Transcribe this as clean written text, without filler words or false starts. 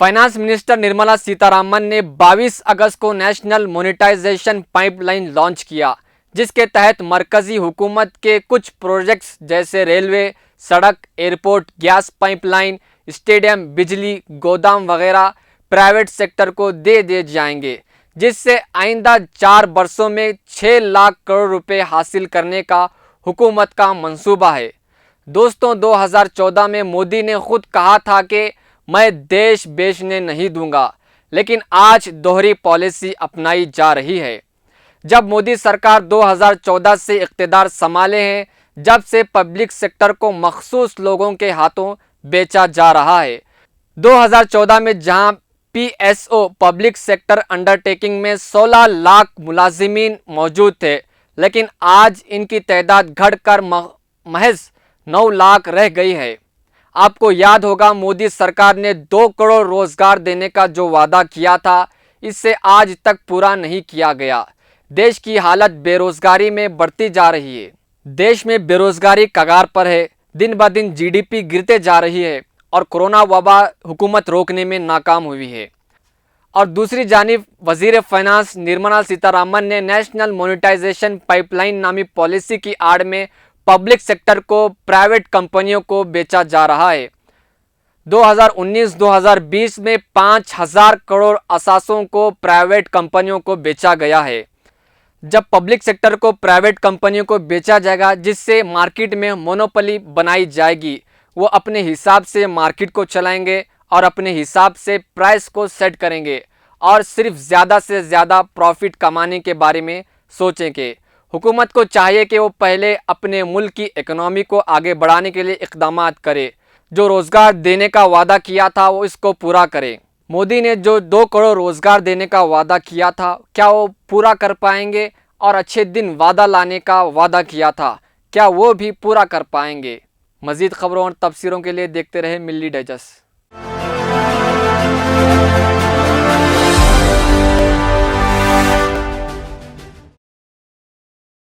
Finance minister Nirmala Sitharaman ने 22 अगस्त को national monetization pipeline launch किया, जिसके तहत मरकजी हुकूमत के कुछ प्रोजेक्ट्स जैसे रेलवे, सड़क, एयरपोर्ट, गैस पाइपलाइन, स्टेडियम, बिजली, गोदाम वगैरह प्राइवेट सेक्टर को दे दिए जाएंगे, जिससे आइंदा 4 वर्षों में 6 लाख करोड़ रुपए हासिल करने का हुकूमत का मंसूबा है। दोस्तों, 2014 में मोदी ने खुद कहा था कि मैं देश बेचने नहीं दूंगा, लेकिन आज दोहरी पॉलिसी अपनाई जा रही है। जब मोदी सरकार 2014 से इक़्तिदार संभाले हैं, जब से पब्लिक सेक्टर को मखसूस लोगों के हाथों बेचा जा रहा है। 2014 में जहां पीएसओ पब्लिक सेक्टर अंडरटेकिंग में 16 लाख मुलाजिमीन मौजूद थे, लेकिन आज इनकी तादाद घटकर महज 9 लाख रह गई है। आपको याद होगा, मोदी सरकार ने 2 करोड़ रोजगार देने का जो वादा किया था, इससे आज तक पूरा नहीं किया गया। देश की हालत बेरोजगारी में बढ़ती जा रही है। देश में बेरोजगारी कगार पर है, दिन ब दिन जीडीपी गिरते जा रही है और कोरोना वबा हुकूमत रोकने में नाकाम हुई है। और दूसरी जानिब वजीर फाइनेंस निर्मला सीतारामन ने नेशनल मोनेटाइजेशन पाइपलाइन नामी पॉलिसी की आड़ में पब्लिक सेक्टर को प्राइवेट कंपनियों को बेचा जा रहा है। 2019-2020 में 5,000 करोड़ असासों को प्राइवेट कंपनियों को बेचा गया है। जब पब्लिक सेक्टर को प्राइवेट कंपनियों को बेचा जाएगा, जिससे मार्केट में मोनोपोली बनाई जाएगी, वो अपने हिसाब से मार्केट को चलाएंगे और अपने हिसाब से प्राइस को सेट करेंगे और सिर्फ ज़्यादा से ज़्यादा प्रॉफिट कमाने के बारे में सोचेंगे। हुकूमत को चाहिए कि वो पहले अपने मुल्क की इकोनॉमी को आगे बढ़ाने के लिए इक़दाम करे। जो रोज़गार देने का वादा किया था, वो इसको पूरा करे। मोदी ने जो 2 करोड़ रोज़गार देने का वादा किया था, क्या वो पूरा कर पाएंगे? और अच्छे दिन वादा लाने का वादा किया था, क्या वो भी पूरा कर पाएंगे? मज़ीद खबरों और तफसीरों के लिए देखते रहे मिल्ली डाइजेस्ट।